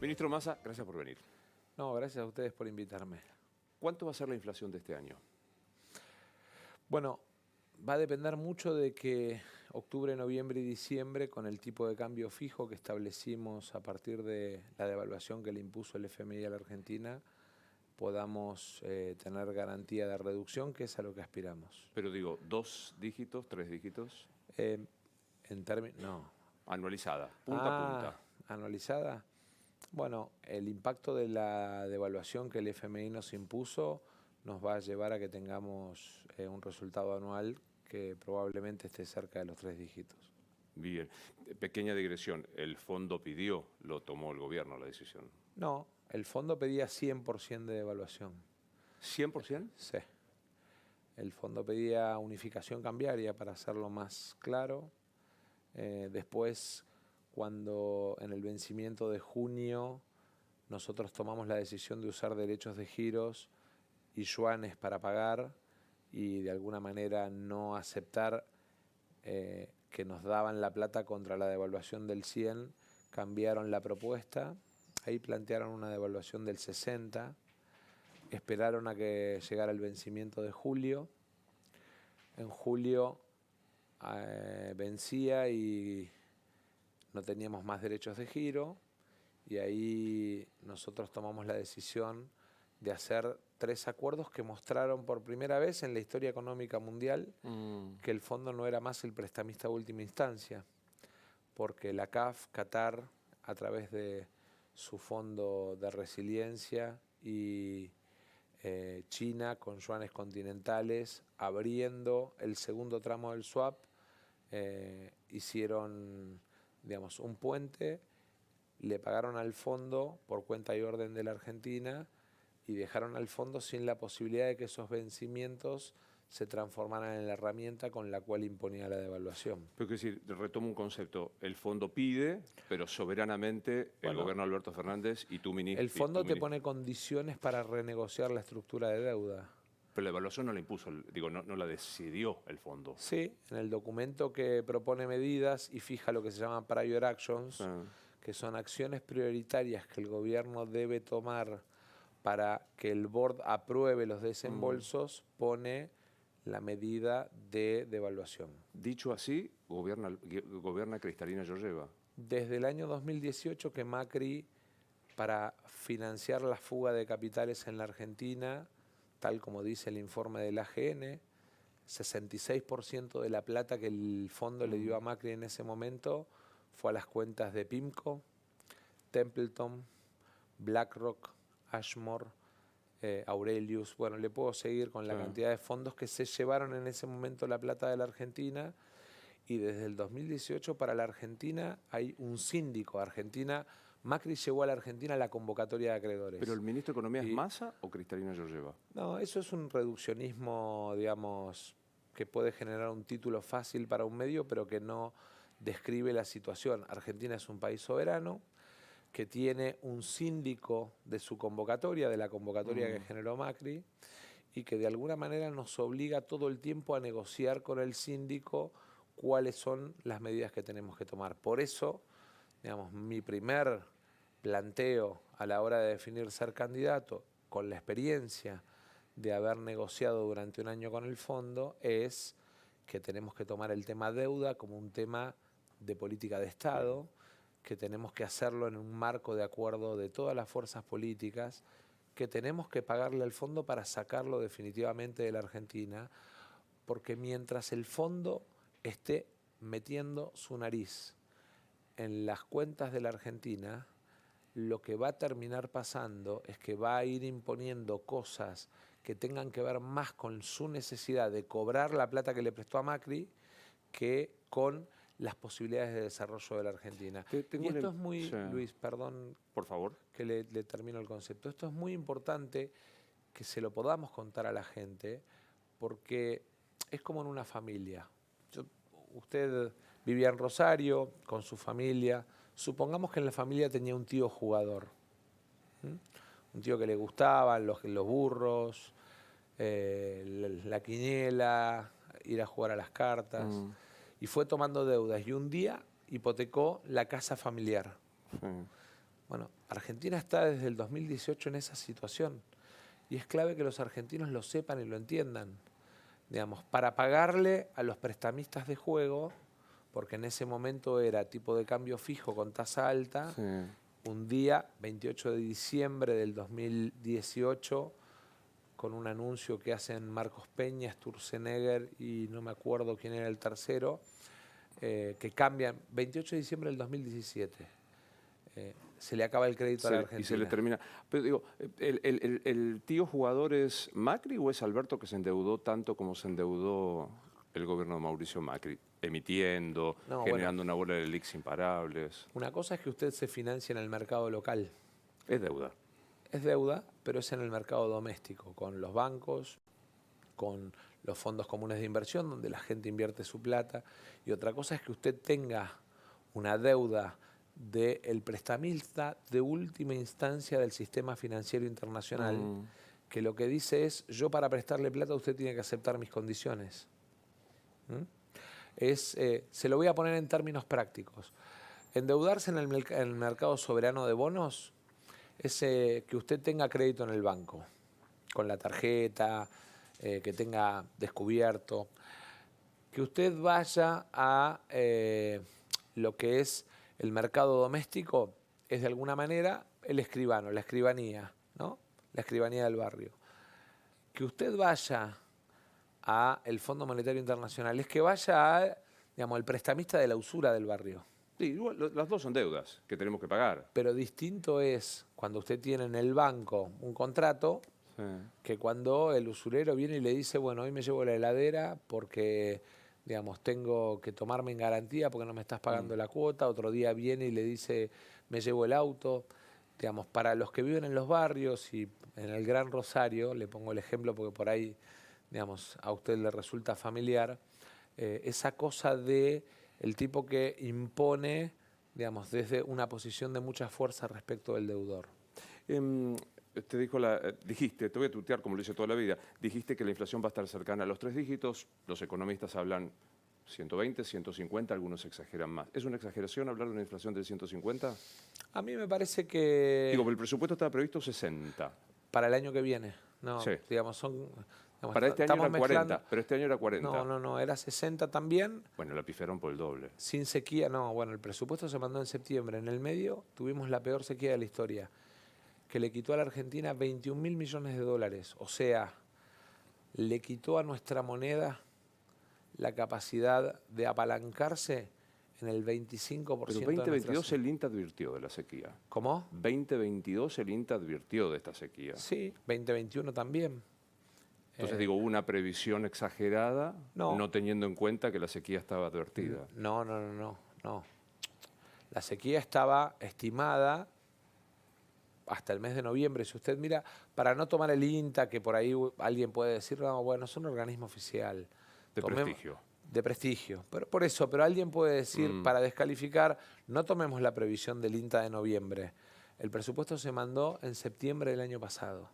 Ministro Massa, gracias por venir. No, gracias a ustedes por invitarme. ¿Cuánto va a ser la inflación de este año? Bueno, va a depender mucho de que octubre, noviembre y diciembre, con el tipo de cambio fijo que establecimos a partir de la devaluación que le impuso el FMI a la Argentina, podamos tener garantía de reducción, que es a lo que aspiramos. Pero digo, ¿2 dígitos, 3 dígitos? En términos... No. Anualizada, punta a punta. Anualizada. Bueno, el impacto de la devaluación que el FMI nos impuso nos va a llevar a que tengamos un resultado anual que probablemente esté cerca de los 3 dígitos. Bien. Pequeña digresión. ¿El fondo pidió, lo tomó el gobierno la decisión? No, el fondo pedía 100% de devaluación. ¿100%? Sí. El fondo pedía unificación cambiaria, para hacerlo más claro. Después, cuando en el vencimiento de junio nosotros tomamos la decisión de usar derechos de giros y yuanes para pagar y de alguna manera no aceptar que nos daban la plata contra la devaluación del 100, cambiaron la propuesta. Ahí plantearon una devaluación del 60, esperaron a que llegara el vencimiento de julio. En julio vencía y no teníamos más derechos de giro, y ahí nosotros tomamos la decisión de hacer 3 acuerdos que mostraron por primera vez en la historia económica mundial que el fondo no era más el prestamista de última instancia, porque la CAF, Qatar, a través de su fondo de resiliencia, y China con yuanes continentales, abriendo el segundo tramo del swap, hicieron, digamos, un puente, le pagaron al fondo por cuenta y orden de la Argentina y dejaron al fondo sin la posibilidad de que esos vencimientos se transformaran en la herramienta con la cual imponía la devaluación. Pero es decir, retomo un concepto. El fondo pide, pero soberanamente el gobierno de Alberto Fernández y tu ministro... El fondo te pone condiciones para renegociar la estructura de deuda. Pero la evaluación no la impuso, digo, no la decidió el fondo. Sí, en el documento que propone medidas y fija lo que se llaman prior actions, que son acciones prioritarias que el gobierno debe tomar para que el board apruebe los desembolsos, pone la medida de devaluación. Dicho así, gobierna Cristalina Georgieva. Desde el año 2018 que Macri, para financiar la fuga de capitales en la Argentina, tal como dice el informe del AGN, 66% de la plata que el fondo le dio a Macri en ese momento fue a las cuentas de PIMCO, Templeton, BlackRock, Ashmore, Aurelius. Bueno, le puedo seguir con la cantidad de fondos que se llevaron en ese momento la plata de la Argentina. Y desde el 2018 para la Argentina hay un síndico. Macri llevó a la Argentina la convocatoria de acreedores. ¿Pero el ministro de Economía es Massa o Cristalina Georgieva? No, eso es un reduccionismo, digamos, que puede generar un título fácil para un medio, pero que no describe la situación. Argentina es un país soberano que tiene un síndico de su convocatoria, de la convocatoria que generó Macri, y que de alguna manera nos obliga todo el tiempo a negociar con el síndico cuáles son las medidas que tenemos que tomar. Por eso, digamos, mi primer planteo a la hora de definir ser candidato, con la experiencia de haber negociado durante un año con el fondo, es que tenemos que tomar el tema deuda como un tema de política de Estado, que tenemos que hacerlo en un marco de acuerdo de todas las fuerzas políticas, que tenemos que pagarle al fondo para sacarlo definitivamente de la Argentina, porque mientras el fondo esté metiendo su nariz en las cuentas de la Argentina, lo que va a terminar pasando es que va a ir imponiendo cosas que tengan que ver más con su necesidad de cobrar la plata que le prestó a Macri que con las posibilidades de desarrollo de la Argentina. Y esto es muy, Luis, perdón, por favor, que le termino el concepto. Esto es muy importante que se lo podamos contar a la gente, porque es como en una familia. Usted vivía en Rosario con su familia. Supongamos que en la familia tenía un tío jugador. Un tío que le gustaban los burros, la quiniela, ir a jugar a las cartas. Y fue tomando deudas y un día hipotecó la casa familiar. Bueno, Argentina está desde el 2018 en esa situación y es clave que los argentinos lo sepan y lo entiendan. Digamos, para pagarle a los prestamistas de juego, porque en ese momento era tipo de cambio fijo con tasa alta, Sí. un día, 28 de diciembre del 2018, con un anuncio que hacen Marcos Peña, Sturzenegger y no me acuerdo quién era el tercero, que cambian, 28 de diciembre del 2017, se le acaba el crédito a la Argentina. Y se le termina. Pero digo, ¿el tío jugador es Macri o es Alberto que se endeudó tanto como se endeudó el gobierno de Mauricio Macri? Emitiendo, generando una bola de leaks imparables. Una cosa es que usted se financia en el mercado local. Es deuda. Es deuda, pero es en el mercado doméstico, con los bancos, con los fondos comunes de inversión, donde la gente invierte su plata. Y otra cosa es que usted tenga una deuda del prestamista de última instancia del sistema financiero internacional, que lo que dice es, yo para prestarle plata usted tiene que aceptar mis condiciones. Se lo voy a poner en términos prácticos. Endeudarse en el mercado soberano de bonos es que usted tenga crédito en el banco, con la tarjeta, que tenga descubierto, que usted vaya a lo que es el mercado doméstico, es de alguna manera el escribano, la escribanía, ¿no? La escribanía del barrio. Que usted vaya a el Fondo Monetario Internacional, es que vaya a, digamos, el prestamista de la usura del barrio. Sí, igual, las dos son deudas que tenemos que pagar. Pero distinto es cuando usted tiene en el banco un contrato, sí, que cuando el usurero viene y le dice, bueno, hoy me llevo la heladera porque, digamos, tengo que tomarme en garantía porque no me estás pagando la cuota. Otro día viene y le dice, me llevo el auto. Digamos, para los que viven en los barrios y en el Gran Rosario, le pongo el ejemplo porque por ahí, digamos, a usted le resulta familiar, esa cosa de el tipo que impone, digamos, desde una posición de mucha fuerza respecto del deudor. Dijiste, te voy a tutear como lo hice toda la vida, dijiste que la inflación va a estar cercana a los 3 dígitos, los economistas hablan 120, 150, algunos exageran más. ¿Es una exageración hablar de una inflación del 150? A mí me parece que... Digo, el presupuesto estaba previsto 60. Para el año que viene, no, sí, digamos, son... Digamos, para este año era 40, pero este año era 40. No, era 60 también. Bueno, la pifiaron por el doble. Sin sequía, no, bueno, el presupuesto se mandó en septiembre. En el medio tuvimos la peor sequía de la historia, que le quitó a la Argentina 21.000 millones de dólares. O sea, le quitó a nuestra moneda la capacidad de apalancarse en el 25%. Pero 2022 el INTA advirtió de la sequía. ¿Cómo? 2022 el INTA advirtió de esta sequía. Sí, 2021 también. Entonces digo, una previsión exagerada, no teniendo en cuenta que la sequía estaba advertida. No. La sequía estaba estimada hasta el mes de noviembre. Si usted mira, para no tomar el INTA, que por ahí alguien puede decir, no, bueno, es un organismo oficial. De prestigio. De prestigio. Pero alguien puede decir, para descalificar, no tomemos la previsión del INTA de noviembre. El presupuesto se mandó en septiembre del año pasado.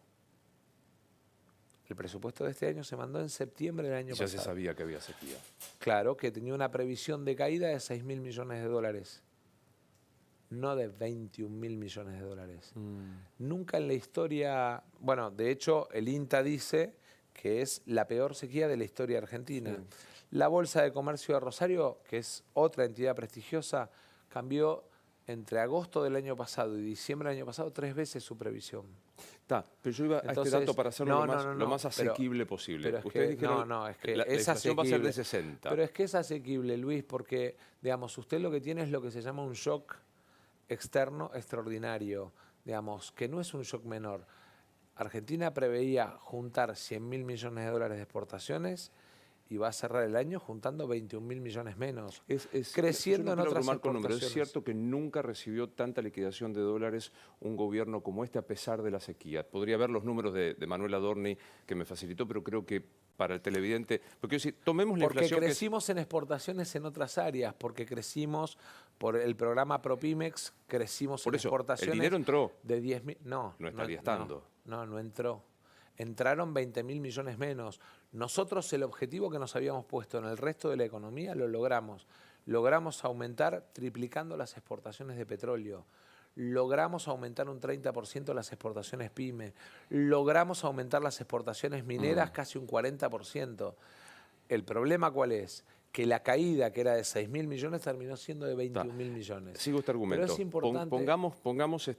El presupuesto de este año se mandó en septiembre del año pasado. Ya se sabía que había sequía. Claro, que tenía una previsión de caída de 6.000 millones de dólares. No de 21.000 millones de dólares. Nunca en la historia... Bueno, de hecho, el INTA dice que es la peor sequía de la historia argentina. Sí. La Bolsa de Comercio de Rosario, que es otra entidad prestigiosa, cambió entre agosto del año pasado y diciembre del año pasado 3 veces su previsión. Pero yo iba a este dato para hacerlo lo más asequible posible. Pero ustedes dijeron, es que la inflación va a ser de 60. Pero es que es asequible, Luis, porque, digamos, usted lo que tiene es lo que se llama un shock externo extraordinario, digamos, que no es un shock menor. Argentina preveía juntar 100.000 millones de dólares de exportaciones y va a cerrar el año juntando 21.000 millones menos, creciendo en otras exportaciones. Es cierto que nunca recibió tanta liquidación de dólares un gobierno como este a pesar de la sequía. Podría ver los números de Manuel Adorni que me facilitó, pero creo que para el televidente... Porque si tomemos la inflación... Porque crecimos en exportaciones en otras áreas, porque crecimos por el programa Propimex, crecimos en exportaciones... ¿El dinero entró? De 10.000... No estaría estando. No entró. Entraron 20.000 millones menos. Nosotros el objetivo que nos habíamos puesto en el resto de la economía lo logramos. Logramos aumentar triplicando las exportaciones de petróleo. logramos aumentar un 30% las exportaciones pyme, logramos aumentar las exportaciones mineras casi un 40%. ¿El problema cuál es? Que la caída, que era de 6.000 millones, terminó siendo de 21.000 millones. Sigo este argumento. Pero es importante... Pongamos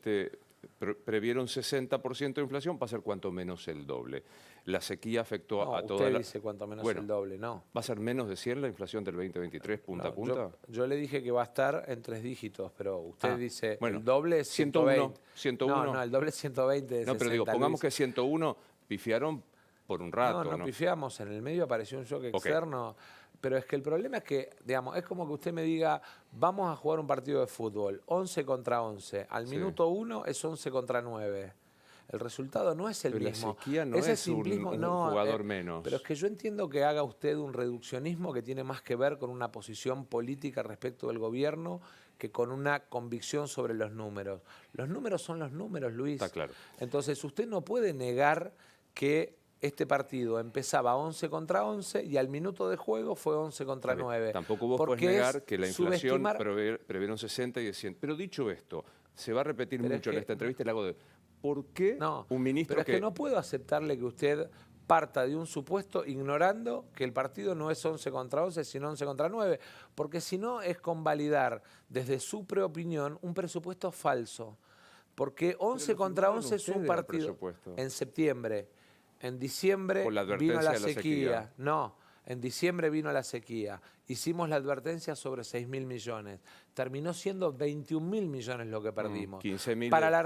previeron 60% de inflación, va a ser cuanto menos el doble. La sequía afectó a toda usted dice cuanto menos el doble, no. ¿Va a ser menos de 100 la inflación del 2023 punta a punta? Yo le dije que va a estar en 3 dígitos, pero usted dice bueno, el doble es 120. 101. No, el doble es 120. No, pero digo, pongamos que 101 pifiaron por un rato. No pifiamos, en el medio apareció un shock externo. Pero es que el problema es que, digamos, es como que usted me diga, vamos a jugar un partido de fútbol, 11 contra 11. Al minuto 1 es 11 contra 9. El resultado no es el mismo. La sequía no es un jugador menos. Pero es que yo entiendo que haga usted un reduccionismo que tiene más que ver con una posición política respecto del gobierno que con una convicción sobre los números. Los números son los números, Luis. Está claro. Entonces usted no puede negar que este partido empezaba 11 contra 11 y al minuto de juego fue 11 contra 9. Tampoco vos podés negar que la inflación previeron 60 y de 100. Pero dicho esto, se va a repetir mucho en esta entrevista, le hago de... ¿Por qué un ministro pero es que no puedo aceptarle que usted parta de un supuesto ignorando que el partido no es 11 contra 11, sino 11 contra 9? Porque si no es convalidar desde su preopinión un presupuesto falso. Porque 11 contra 11 es un partido en septiembre. En diciembre vino la sequía. No, en diciembre vino la sequía. Hicimos la advertencia sobre 6.000 millones. Terminó siendo 21.000 millones lo que perdimos. 15.000 Para la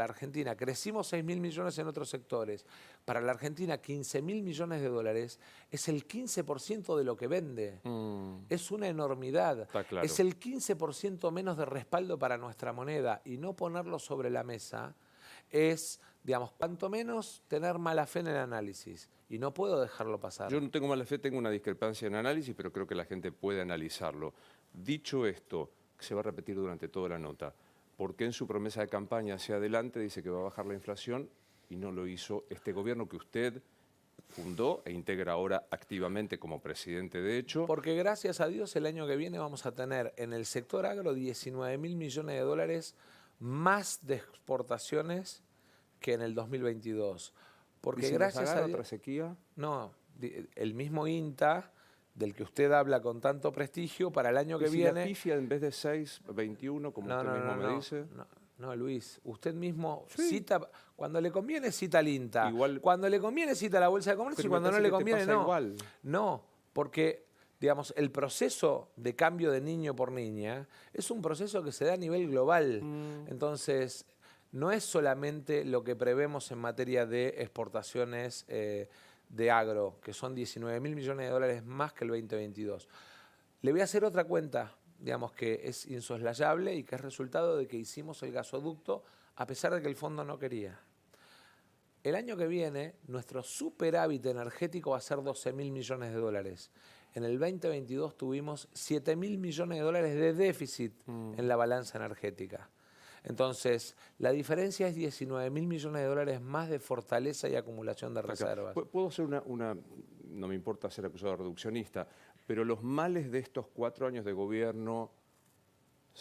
Argentina, crecimos 6.000 millones en otros sectores. Para la Argentina, 15.000 millones de dólares es el 15% de lo que vende. Es una enormidad. Claro. Es el 15% menos de respaldo para nuestra moneda. Y no ponerlo sobre la mesa es, digamos, cuanto menos tener mala fe en el análisis. Y no puedo dejarlo pasar. Yo no tengo mala fe, tengo una discrepancia en análisis, pero creo que la gente puede analizarlo. Dicho esto, que se va a repetir durante toda la nota, ¿por qué en su promesa de campaña hacia adelante dice que va a bajar la inflación y no lo hizo este gobierno que usted fundó e integra ahora activamente como presidente de hecho? Porque gracias a Dios el año que viene vamos a tener en el sector agro 19.000 millones de dólares más de exportaciones que en el 2022. Porque gracias a Dios, otra sequía? No, el mismo INTA, del que usted habla con tanto prestigio, para el año que si viene... la pifia en vez de 6, 21, como usted mismo me dice? No, Luis, usted mismo cita, cuando le conviene cita al INTA, igual, cuando le conviene cita la Bolsa de Comercio y cuando no le conviene no. Igual. No, porque... digamos, el proceso de cambio de niño por niña es un proceso que se da a nivel global. Entonces, no es solamente lo que prevemos en materia de exportaciones de agro, que son 19.000 millones de dólares más que el 2022. Le voy a hacer otra cuenta, digamos, que es insoslayable y que es resultado de que hicimos el gasoducto a pesar de que el fondo no quería. El año que viene, nuestro superávit energético va a ser 12.000 millones de dólares. En el 2022 tuvimos 7.000 millones de dólares de déficit en la balanza energética. Entonces, la diferencia es 19.000 millones de dólares más de fortaleza y acumulación de reservas. Puedo hacer no me importa ser acusado de reduccionista, pero los males de estos 4 años de gobierno,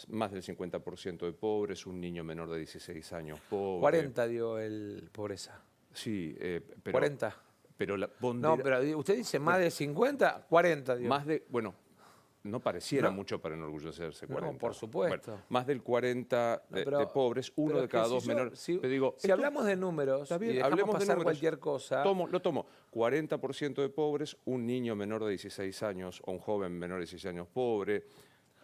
más del 50% de pobres, un niño menor de 16 años pobre. 40 dio el pobreza. Sí, pero... 40. Pero no, pero usted dice más de 50, 40. Digo. Más de, bueno, no pareciera mucho para enorgullecerse 40. No, por supuesto. Bueno, más del 40 de pobres, uno de cada dos menores. Si hablamos de números y dejamos pasar cualquier cosa... Lo tomo. 40% de pobres, un niño menor de 16 años o un joven menor de 16 años pobre.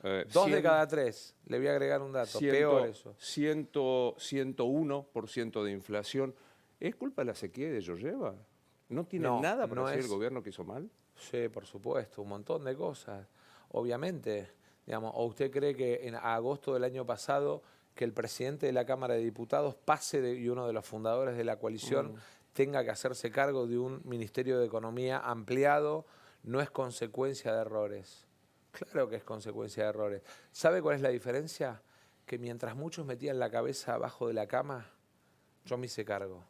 2 de cada 3. Le voy a agregar un dato. Peor eso. 101% de inflación. ¿Es culpa de la sequía y de Georgieva? ¿No tiene nada para decir el gobierno que hizo mal? Sí, por supuesto, un montón de cosas. Obviamente, digamos, ¿o usted cree que en agosto del año pasado que el presidente de la Cámara de Diputados y uno de los fundadores de la coalición tenga que hacerse cargo de un Ministerio de Economía ampliado no es consecuencia de errores? Claro que es consecuencia de errores. ¿Sabe cuál es la diferencia? Que mientras muchos metían la cabeza abajo de la cama, yo me hice cargo.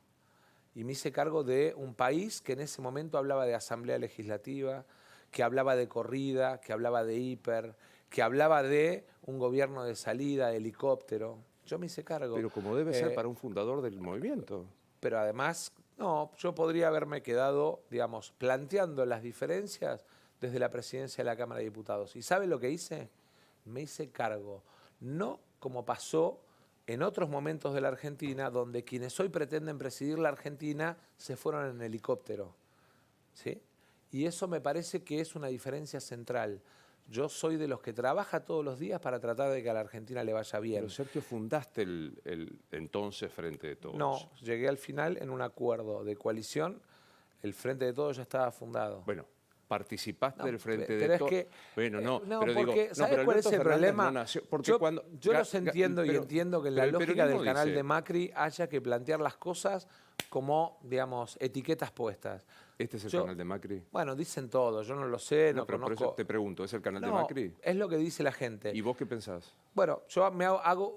Y me hice cargo de un país que en ese momento hablaba de asamblea legislativa, que hablaba de corrida, que hablaba de hiper, que hablaba de un gobierno de salida, de helicóptero. Yo me hice cargo. Pero como debe ser para un fundador del movimiento. Pero además, no, yo podría haberme quedado, digamos, planteando las diferencias desde la presidencia de la Cámara de Diputados. ¿Y sabe lo que hice? Me hice cargo. No como pasó en otros momentos de la Argentina, donde quienes hoy pretenden presidir la Argentina se fueron en helicóptero. ¿Sí? Y eso me parece que es una diferencia central. Yo soy de los que trabaja todos los días para tratar de que a la Argentina le vaya bien. Pero Sergio, fundaste el entonces Frente de Todos. No, llegué al final en un acuerdo de coalición. El Frente de Todos ya estaba fundado. Bueno, participaste del Frente pero de es Todos. que, Bueno, no, porque, digo, ¿sabes pero cuál es Alberto el Fernández problema? no nació, porque Yo los entiendo y pero- entiendo que en pero la el lógica peronismo del canal dice- de Macri haya que plantear las cosas como, digamos, etiquetas puestas. ¿Este es el canal de Macri? Bueno, dicen todo, yo no lo sé, no pero por conozco. eso te pregunto, ¿es el canal de No, Macri? es lo que dice la gente. ¿Y vos qué pensás? Bueno, yo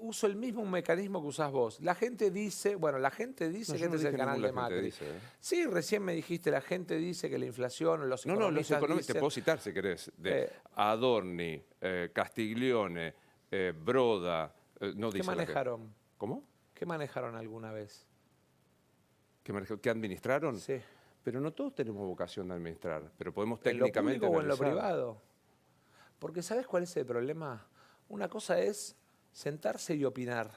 uso el mismo mecanismo que usás vos. La gente dice, la gente dice No, que yo no este es el dije canal ninguna de gente Macri. dice, ¿eh? Sí, recién me dijiste, la gente dice que la inflación, los No, los economistas economistas, te dicen- puedo citar si querés, de Adorni, Castiglione, Broda, no ¿Qué dice la gente. manejaron? ¿Cómo? ¿Qué manejaron alguna vez? ¿Que administraron? Sí. Pero no todos tenemos vocación de administrar, pero podemos ¿En lo técnicamente público o en lo analizar. privado? Porque ¿sabes cuál es el problema? Una cosa es sentarse y opinar,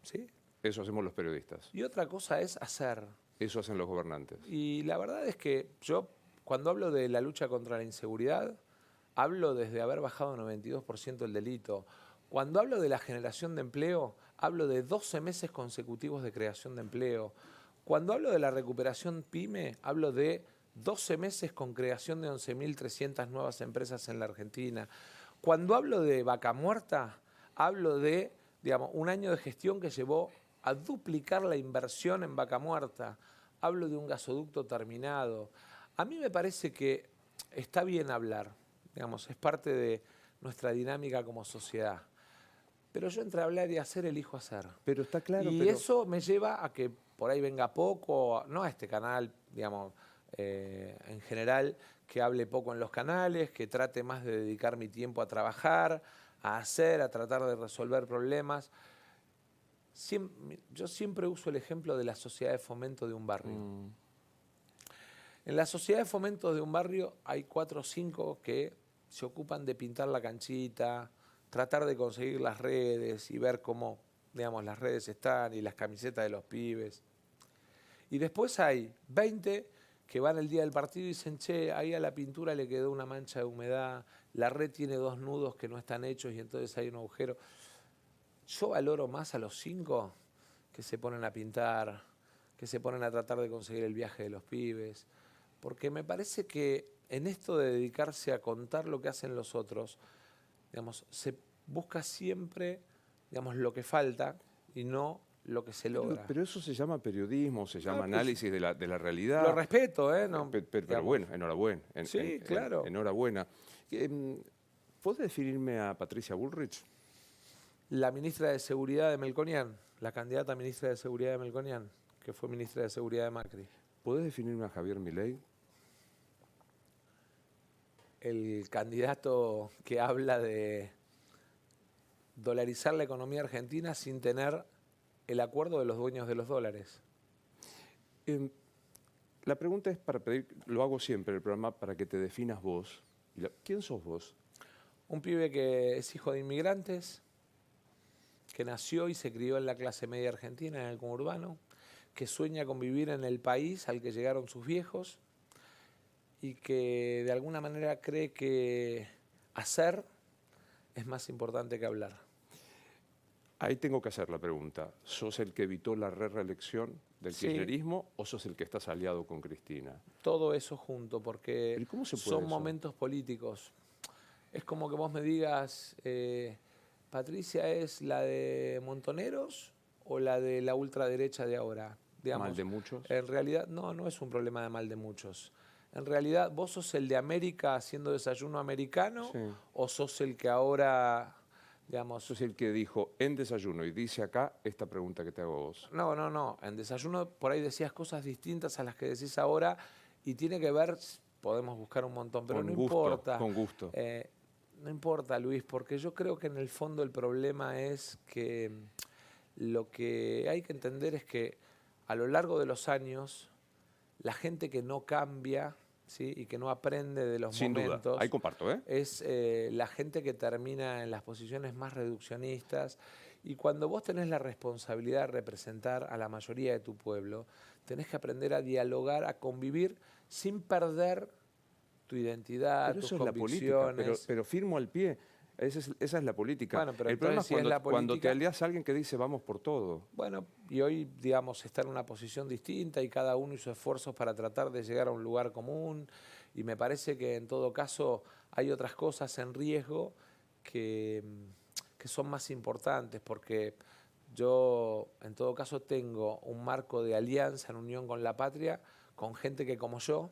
¿sí? Eso hacemos los periodistas, Y otra cosa es hacer. eso hacen los gobernantes. Y la verdad es que yo, cuando hablo de la lucha contra la inseguridad, hablo desde haber bajado 92% el delito. Cuando hablo de la generación de empleo, hablo de 12 meses consecutivos de creación de empleo. Cuando hablo de la recuperación PYME, hablo de 12 meses con creación de 11.300 nuevas empresas en la Argentina. Cuando hablo de Vaca Muerta, hablo de, digamos, un año de gestión que llevó a duplicar la inversión en Vaca Muerta. Hablo de un gasoducto terminado. A mí me parece que está bien hablar, digamos, es parte de nuestra dinámica como sociedad. Pero yo entre hablar y hacer elijo hacer. Pero está claro, Y eso me lleva a que por ahí venga poco, no a este canal, digamos, en general, que hable poco en los canales, que trate más de dedicar mi tiempo a trabajar, a hacer, a tratar de resolver problemas. Yo siempre uso el ejemplo de la sociedad de fomento de un barrio. En la sociedad de fomento de un barrio hay 4 o 5 que se ocupan de pintar la canchita, tratar de conseguir las redes y ver cómo, digamos, las redes están y las camisetas de los pibes. Y después hay 20 que van el día del partido y dicen, che, ahí a la pintura le quedó una mancha de humedad, la red tiene 2 nudos que no están hechos y entonces hay un agujero. Yo valoro más a los 5 que se ponen a pintar, que se ponen a tratar de conseguir el viaje de los pibes, porque me parece que en esto de dedicarse a contar lo que hacen los otros, digamos, se busca siempre, digamos, lo que falta y no lo que se logra. Pero eso se llama periodismo, se llama pues, análisis de la realidad. Lo respeto, ¿eh? No, pero bueno, enhorabuena. Sí, claro. Enhorabuena. ¿Podés definirme a Patricia Bullrich? La ministra de Seguridad de Melconian, la candidata a ministra de Seguridad de Melconian, que fue ministra de Seguridad de Macri. ¿Podés definirme a Javier Milei? El candidato que habla de dolarizar la economía argentina sin tener el acuerdo de los dueños de los dólares. La pregunta es para pedir, lo hago siempre en el programa, para que te definas vos. ¿Quién sos vos? Un pibe que es hijo de inmigrantes, que nació y se crió en la clase media argentina, en el conurbano, que sueña con vivir en el país al que llegaron sus viejos y que de alguna manera cree que hacer es más importante que hablar. Ahí tengo que hacer la pregunta. ¿Sos el que evitó la reelección del kirchnerismo o sos el que estás aliado con Cristina? Todo eso junto, porque ¿Y cómo se puede son eso? momentos políticos. Es como que vos me digas, ¿Patricia es la de Montoneros o la de la ultraderecha de ahora? Digamos, ¿Mal de muchos? En realidad, no es un problema de mal de muchos. En realidad, ¿vos sos el de América haciendo desayuno americano Sí. o sos el que ahora, digamos... Sos el que dijo en desayuno y dice acá esta pregunta que te hago a vos. No. En desayuno por ahí decías cosas distintas a las que decís ahora y tiene que ver, podemos buscar un montón, pero Con no gusto, importa. con gusto. No importa, Luis, porque yo creo que en el fondo el problema es que lo que hay que entender es que a lo largo de los años, la gente que no cambia, ¿sí?, y que no aprende de los Sin momentos, duda, ahí comparto, ¿eh? es la gente que termina en las posiciones más reduccionistas. Y cuando vos tenés la responsabilidad de representar a la mayoría de tu pueblo, tenés que aprender a dialogar, a convivir sin perder tu identidad, Pero tus eso es la política, convicciones. pero firmo al pie. Esa es la política. Bueno, pero El problema entonces es si es la cuando te política, aliás a alguien que dice vamos por todo. bueno, y hoy, digamos, está en una posición distinta y cada uno hizo esfuerzos para tratar de llegar a un lugar común. Y me parece que en todo caso hay otras cosas en riesgo que, que son más importantes, porque yo en todo caso tengo un marco de alianza en unión con la patria, con gente que como yo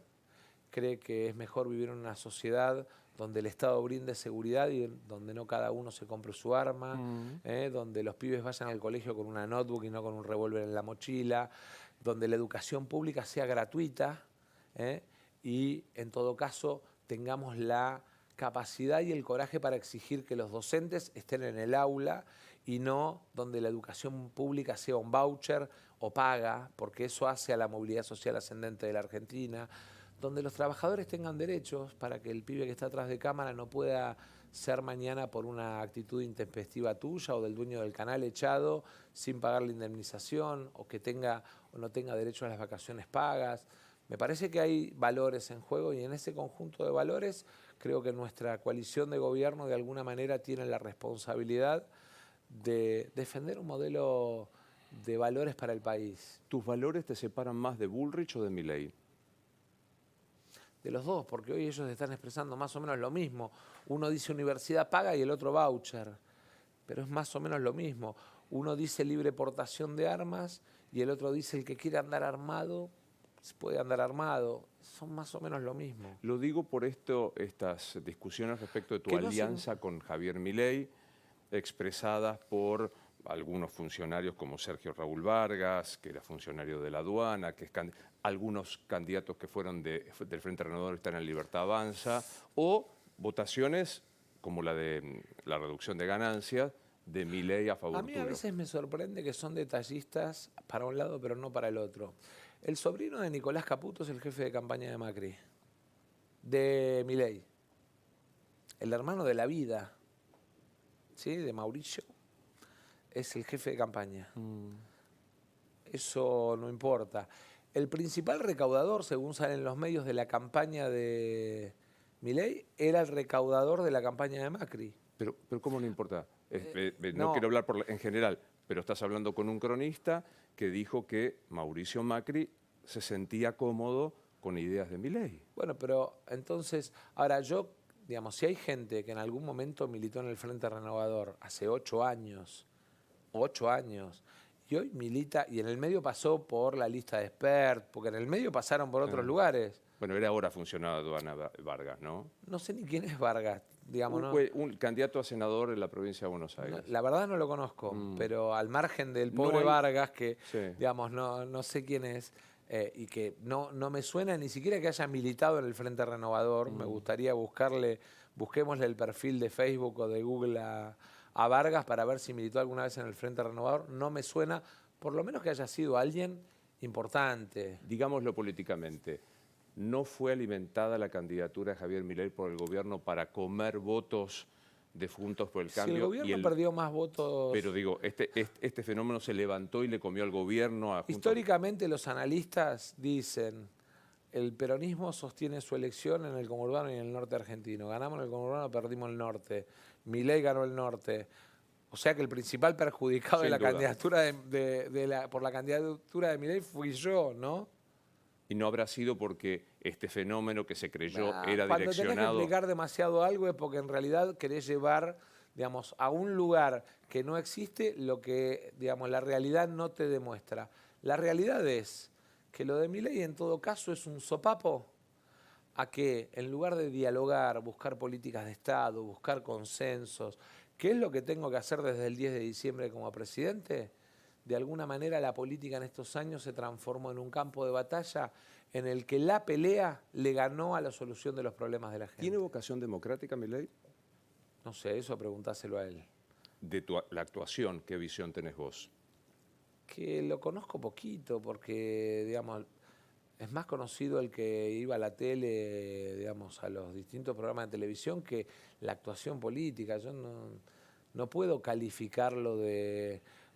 cree que es mejor vivir en una sociedad donde el Estado brinde seguridad y donde no cada uno se compre su arma, donde los pibes vayan al colegio con una notebook y no con un revólver en la mochila, donde la educación pública sea gratuita, y en todo caso tengamos la capacidad y el coraje para exigir que los docentes estén en el aula y no donde la educación pública sea un voucher o paga, porque eso hace a la movilidad social ascendente de la Argentina, donde los trabajadores tengan derechos para que el pibe que está atrás de cámara no pueda ser mañana por una actitud intempestiva tuya o del dueño del canal echado sin pagar la indemnización o que tenga o no tenga derecho a las vacaciones pagas. Me parece que hay valores en juego y en ese conjunto de valores creo que nuestra coalición de gobierno de alguna manera tiene la responsabilidad de defender un modelo de valores para el país. ¿Tus valores te separan más de Bullrich o de Milei? De los dos, porque hoy ellos están expresando más o menos lo mismo. Uno dice universidad paga y el otro voucher, pero es más o menos lo mismo. Uno dice libre portación de armas y el otro dice el que quiere andar armado, puede andar armado. Son más o menos lo mismo. Lo digo por estas discusiones respecto de tu Que no alianza con Javier Milei, expresadas por algunos funcionarios como Sergio Raúl Vargas, que era funcionario de la aduana, que es algunos candidatos que fueron del Frente Renovador están en Libertad Avanza, o votaciones como la de la reducción de ganancias de Milei a favor A mí tuyo. a veces me sorprende que son detallistas para un lado pero no para el otro. El sobrino de Nicolás Caputo es el jefe de campaña de Macri, de Milei. El hermano de la vida, ¿sí?, de Mauricio, es el jefe de campaña. Eso no importa. El principal recaudador, según salen los medios de la campaña de Milei, era el recaudador de la campaña de Macri. Pero ¿cómo no importa? No no. quiero hablar en general, pero estás hablando con un cronista que dijo que Mauricio Macri se sentía cómodo con ideas de Milei. Bueno, pero entonces, ahora yo, digamos, si hay gente que en algún momento militó en el Frente Renovador hace 8 años, y hoy milita, y en el medio pasó por la lista de expertos, porque en el medio pasaron por otros lugares. Bueno, era ahora funcionaba Aduana Vargas, ¿no? No sé ni quién es Vargas, digamos, ¿no? Un candidato a senador en la provincia de Buenos Aires. La verdad no lo conozco, pero al margen del pobre No hay- Vargas, que Sí. digamos no sé quién es, y que no me suena ni siquiera que haya militado en el Frente Renovador, me gustaría busquémosle el perfil de Facebook o de Google a Vargas para ver si militó alguna vez en el Frente Renovador, no me suena, por lo menos que haya sido alguien importante. Digámoslo políticamente, ¿no fue alimentada la candidatura de Javier Milei por el gobierno para comer votos de Juntos por el Si Cambio? el gobierno perdió más votos... Pero digo, este fenómeno se levantó y le comió al gobierno a Juntos. Históricamente los analistas dicen, el peronismo sostiene su elección en el conurbano y en el norte argentino. Ganamos en el conurbano, perdimos el norte. Milei ganó el norte. O sea que el principal perjudicado de Sin la duda. candidatura por la candidatura de Milei fui yo, ¿no? Y no habrá sido porque este fenómeno que se creyó era Cuando tenés que direccionado. explicar demasiado algo es porque en realidad querés llevar, digamos, a un lugar que no existe lo que, digamos, la realidad no te demuestra. La realidad es que lo de Milei en todo caso es un sopapo a que en lugar de dialogar, buscar políticas de Estado, buscar consensos, ¿qué es lo que tengo que hacer desde el 10 de diciembre como presidente? De alguna manera la política en estos años se transformó en un campo de batalla en el que la pelea le ganó a la solución de los problemas de la gente. ¿Tiene vocación democrática Milei? No sé, eso preguntáselo a él. De la actuación, ¿qué visión tenés vos? Que lo conozco poquito porque, digamos, es más conocido el que iba a la tele, digamos, a los distintos programas de televisión que la actuación política. Yo no puedo calificarlo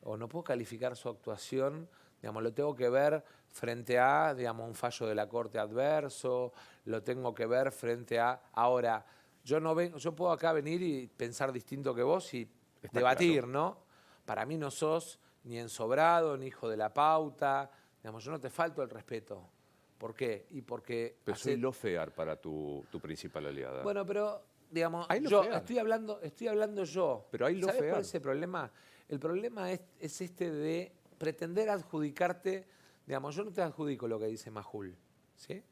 o no puedo calificar su actuación, digamos, lo tengo que ver frente a, digamos, un fallo de la Corte adverso, lo tengo que ver frente a, ahora, yo puedo acá venir y pensar distinto que vos y debatir, claro, ¿no? Para mí no sos ni ensobrado, ni hijo de la pauta, digamos, yo no te falto el respeto. ¿Por qué? Y porque... Pero soy lawfare para tu principal aliada. Bueno, pero, digamos, yo estoy hablando yo. Pero hay lawfare. ¿Sabes cuál es el problema? El problema es este de pretender adjudicarte, digamos, yo no te adjudico lo que dice Majul, ¿sí?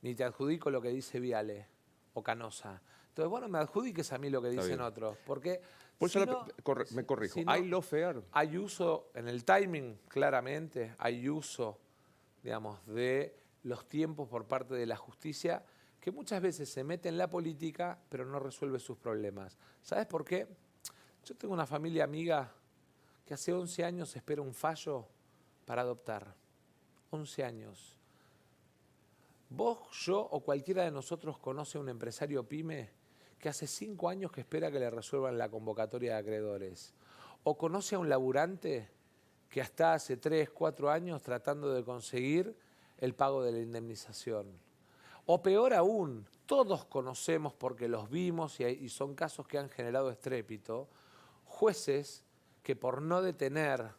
Ni te adjudico lo que dice Viale o Canosa. Entonces, bueno, me adjudiques a mí lo que dicen otros, porque... Por eso me corrijo, si no, ¿hay lawfare? Hay uso, en el timing, claramente, hay uso, digamos, de los tiempos por parte de la justicia que muchas veces se mete en la política pero no resuelve sus problemas. ¿Sabes por qué? Yo tengo una familia amiga que hace 11 años espera un fallo para adoptar. 11 años. Vos, yo o cualquiera de nosotros conoce a un empresario pyme que hace 5 años que espera que le resuelvan la convocatoria de acreedores. O conoce a un laburante que hasta hace 3, 4 años tratando de conseguir el pago de la indemnización. O peor aún, todos conocemos porque los vimos y son casos que han generado estrépito, jueces que por no detener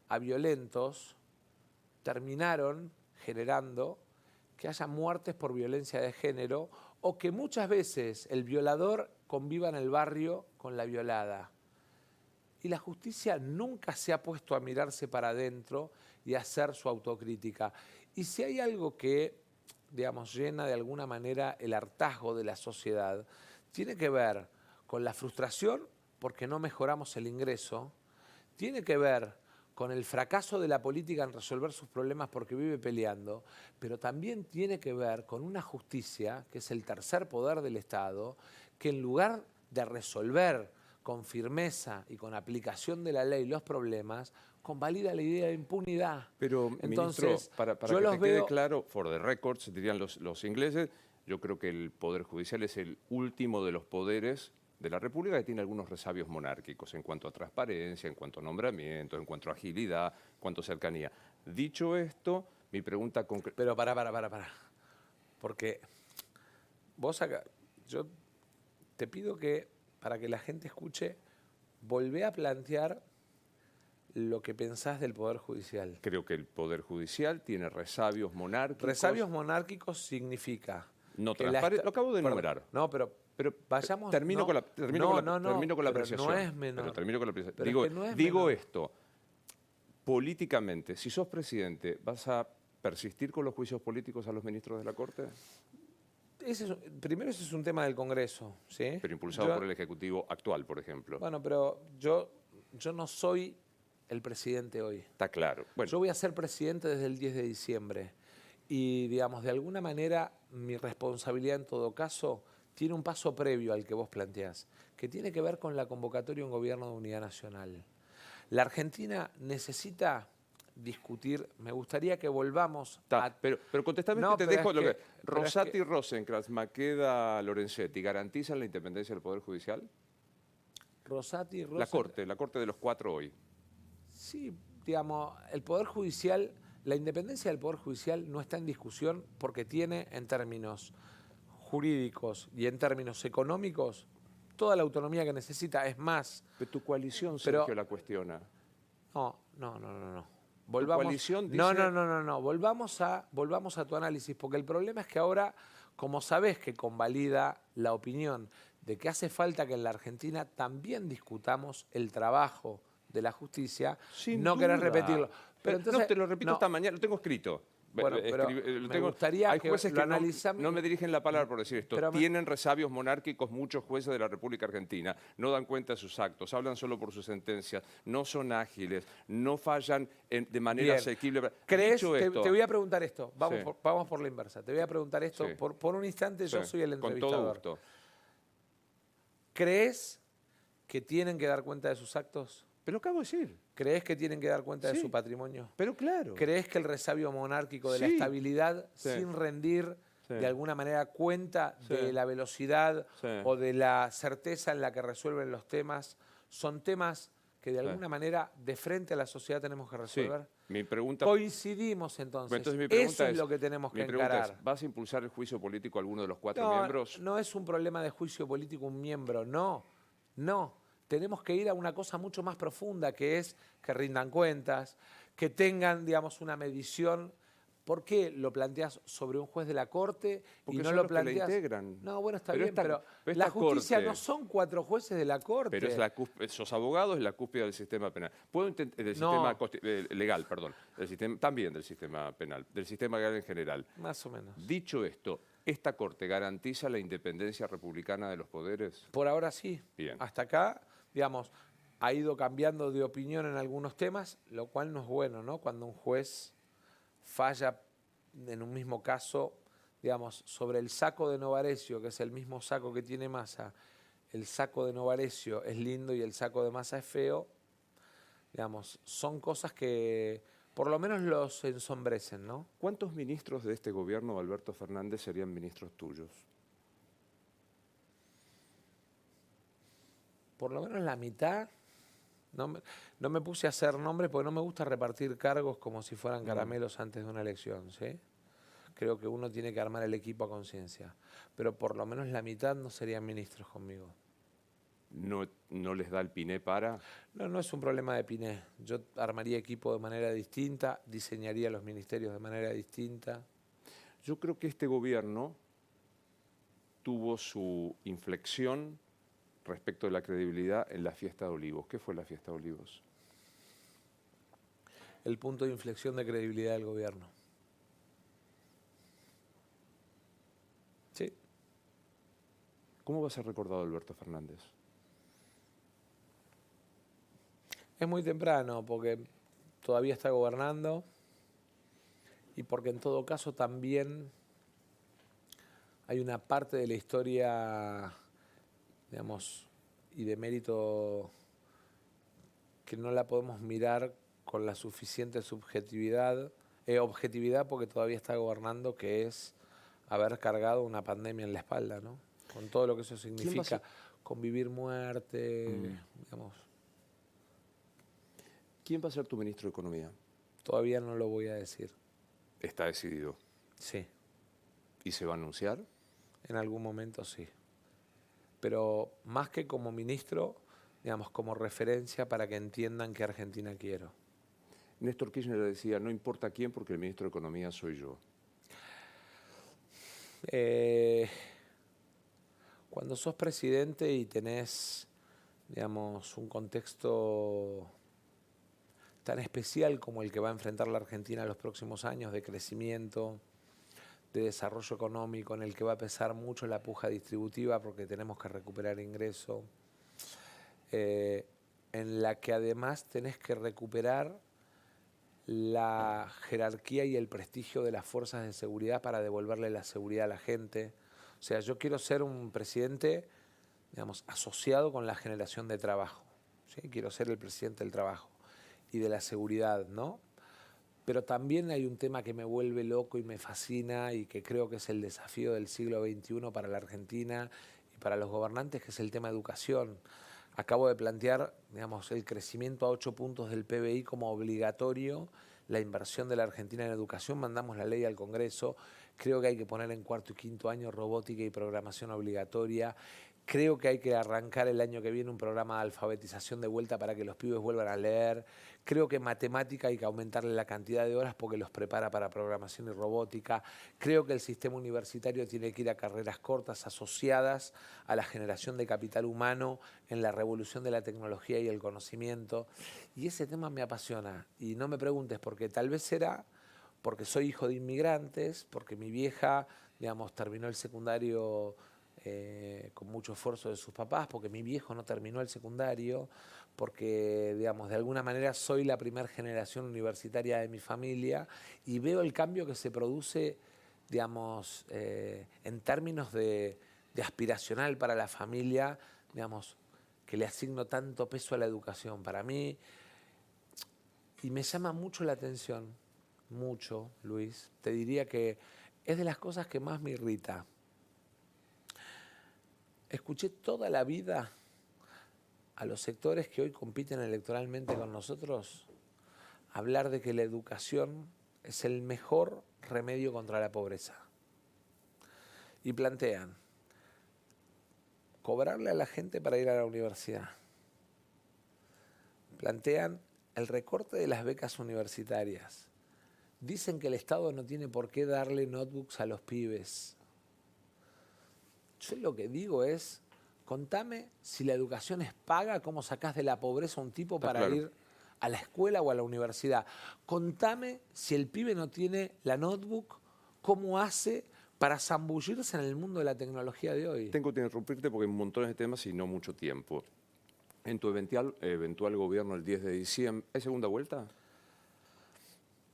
a violentos terminaron generando que haya muertes por violencia de género o que muchas veces el violador conviva en el barrio con la violada. Y la justicia nunca se ha puesto a mirarse para adentro y a hacer su autocrítica. Y si hay algo que, digamos, llena de alguna manera el hartazgo de la sociedad, tiene que ver con la frustración porque no mejoramos el ingreso, tiene que ver con el fracaso de la política en resolver sus problemas porque vive peleando, pero también tiene que ver con una justicia, que es el tercer poder del Estado, que en lugar de resolver con firmeza y con aplicación de la ley los problemas, convalida la idea de impunidad. Pero, entonces, ministro, para que te quede claro, for the record, dirían los ingleses, yo creo que el Poder Judicial es el último de los poderes de la República que tiene algunos resabios monárquicos en cuanto a transparencia, en cuanto a nombramiento, en cuanto a agilidad, en cuanto a cercanía. Dicho esto, mi pregunta concreta... Pero para. Porque vos acá, yo te pido que, para que la gente escuche, volvé a plantear lo que pensás del Poder Judicial. Creo que el Poder Judicial tiene resabios monárquicos. Resabios monárquicos significa... No transparente, lo acabo de enumerar. No, pero vayamos... Termino con la apreciación. No es menor. Pero termino con la apreciación. Digo esto, políticamente, si sos presidente, ¿vas a persistir con los juicios políticos a los ministros de la Corte? Primero ese es un tema del Congreso, ¿sí? Pero impulsado por el Ejecutivo actual, por ejemplo. Bueno, pero yo no soy el presidente hoy. Está claro. Bueno. Yo voy a ser presidente desde el 10 de diciembre. Y, digamos, de alguna manera, mi responsabilidad en todo caso tiene un paso previo al que vos planteás, que tiene que ver con la convocatoria de un gobierno de unidad nacional. La Argentina necesita discutir, me gustaría que volvamos Pero contestame que te dejo lo que... Rosati, Rosenkrantz, Maqueda, Lorenzetti, ¿garantizan la independencia del Poder Judicial? Rosati, Rosenkrantz... La Corte de los 4 hoy. Sí, digamos, el Poder Judicial... La independencia del Poder Judicial no está en discusión porque tiene, en términos jurídicos y en términos económicos, toda la autonomía que necesita. Es más... Pero tu coalición, Sergio, la cuestiona. No. Volvamos, tu coalición dice... No. Volvamos a tu análisis, porque el problema es que ahora, como sabés que convalida la opinión de que hace falta que en la Argentina también discutamos el trabajo de la justicia, no querés repetirlo. Pero entonces, no, te lo repito esta mañana, lo tengo escrito. Bueno, pero me gustaría hay jueces que analizamos. No me dirigen la palabra por decir esto. Tienen resabios monárquicos muchos jueces de la República Argentina. No dan cuenta de sus actos, hablan solo por sus sentencias, no son ágiles, no fallan de manera asequible. ¿Crees? Te voy a preguntar esto. Vamos por la inversa. Te voy a preguntar esto. Por un instante yo soy el entrevistador. Con todo gusto. ¿Crees que tienen que dar cuenta de sus actos? Pero lo acabo de decir. ¿Crees que tienen que dar cuenta de Sí. su patrimonio? Pero claro. ¿Crees que el resabio monárquico de la Sí. estabilidad, Sí. sin rendir Sí. de alguna manera cuenta Sí. de la velocidad Sí. o de la certeza en la que resuelven los temas, son temas que de Sí. alguna manera de frente a la sociedad tenemos que Sí. resolver? Mi pregunta... Coincidimos entonces. mi pregunta Eso es lo que tenemos que mi pregunta encarar. es, ¿vas a impulsar el juicio político a alguno de los 4 No, miembros? no es un problema de juicio político un miembro, no, no. Tenemos que ir a una cosa mucho más profunda, que es que rindan cuentas, que tengan, digamos, una medición. ¿Por qué lo planteas sobre un juez de la Corte Porque y no son lo los que la planteas? integran. No, bueno, está Pero bien, esta- pero pero la esta justicia Corte- no son 4 jueces de la Corte. Pero es sos abogado, es la cúspide del sistema penal. Del No. sistema legal, perdón. También del sistema penal, del sistema legal en general. Más o menos. Dicho esto, ¿esta Corte garantiza la independencia republicana de los poderes? Por ahora sí. Bien. Hasta acá, digamos, ha ido cambiando de opinión en algunos temas, lo cual no es bueno, ¿no? Cuando un juez falla en un mismo caso, digamos, sobre el saco de Novarecio, que es el mismo saco que tiene Massa, el saco de Novarecio es lindo y el saco de Massa es feo, digamos, son cosas que por lo menos los ensombrecen, ¿no? ¿Cuántos ministros de este gobierno, Alberto Fernández, serían ministros tuyos? Por lo menos la mitad. No me puse a hacer nombres porque no me gusta repartir cargos como si fueran caramelos antes de una elección, ¿sí? Creo que uno tiene que armar el equipo a conciencia. Pero por lo menos la mitad no serían ministros conmigo. ¿No les da el piné para? No, no es un problema de Piné. Yo armaría equipo de manera distinta, diseñaría los ministerios de manera distinta. Yo creo que este gobierno tuvo su inflexión respecto de la credibilidad en la fiesta de Olivos. ¿Qué fue la fiesta de Olivos? El punto de inflexión de credibilidad del gobierno. Sí. ¿Cómo va a ser recordado Alberto Fernández? Es muy temprano porque todavía está gobernando y porque en todo caso también hay una parte de la historia, digamos, y de mérito que no la podemos mirar con la suficiente objetividad porque todavía está gobernando, que es haber cargado una pandemia en la espalda, ¿no? Con todo lo que eso significa, convivir muerte, digamos. ¿Quién va a ser tu ministro de Economía? Todavía no lo voy a decir. Está decidido. Sí. ¿Y se va a anunciar? En algún momento sí. Pero más que como ministro, digamos, como referencia para que entiendan qué Argentina quiero. Néstor Kirchner decía, no importa quién porque el ministro de Economía soy yo. Cuando sos presidente y tenés, digamos, un contexto tan especial como el que va a enfrentar la Argentina en los próximos años, de crecimiento, de desarrollo económico, en el que va a pesar mucho la puja distributiva porque tenemos que recuperar ingreso, en la que además tenés que recuperar la jerarquía y el prestigio de las fuerzas de seguridad para devolverle la seguridad a la gente. O sea, yo quiero ser un presidente, digamos, asociado con la generación de trabajo, ¿sí? Quiero ser el presidente del trabajo y de la seguridad, ¿no? Pero también hay un tema que me vuelve loco y me fascina y que creo que es el desafío del siglo XXI para la Argentina y para los gobernantes, que es el tema educación. Acabo de plantear, digamos, el crecimiento a 8 puntos del PBI como obligatorio, la inversión de la Argentina en educación, mandamos la ley al Congreso, creo que hay que poner en 4º y 5º año robótica y programación obligatoria, creo que hay que arrancar el año que viene un programa de alfabetización de vuelta para que los pibes vuelvan a leer, creo que matemática hay que aumentarle la cantidad de horas porque los prepara para programación y robótica, creo que el sistema universitario tiene que ir a carreras cortas asociadas a la generación de capital humano en la revolución de la tecnología y el conocimiento, y ese tema me apasiona, y no me preguntes porque tal vez será porque soy hijo de inmigrantes, porque mi vieja, digamos, terminó el secundario con mucho esfuerzo de sus papás, porque mi viejo no terminó el secundario, porque, digamos, de alguna manera soy la primera generación universitaria de mi familia y veo el cambio que se produce, digamos, en términos de aspiracional para la familia, digamos, que le asigno tanto peso a la educación. Para mí, y me llama mucho la atención, mucho, Luis, te diría que es de las cosas que más me irrita. Escuché toda la vida a los sectores que hoy compiten electoralmente con nosotros hablar de que la educación es el mejor remedio contra la pobreza. Y plantean cobrarle a la gente para ir a la universidad. Plantean el recorte de las becas universitarias. Dicen que el Estado no tiene por qué darle notebooks a los pibes. Yo lo que digo es, contame si la educación es paga, cómo sacás de la pobreza a un tipo para ir a la escuela o a la universidad. Contame si el pibe no tiene la notebook, cómo hace para zambullirse en el mundo de la tecnología de hoy. Tengo que interrumpirte porque hay montones de temas y no mucho tiempo. En tu eventual gobierno el 10 de diciembre, ¿hay segunda vuelta?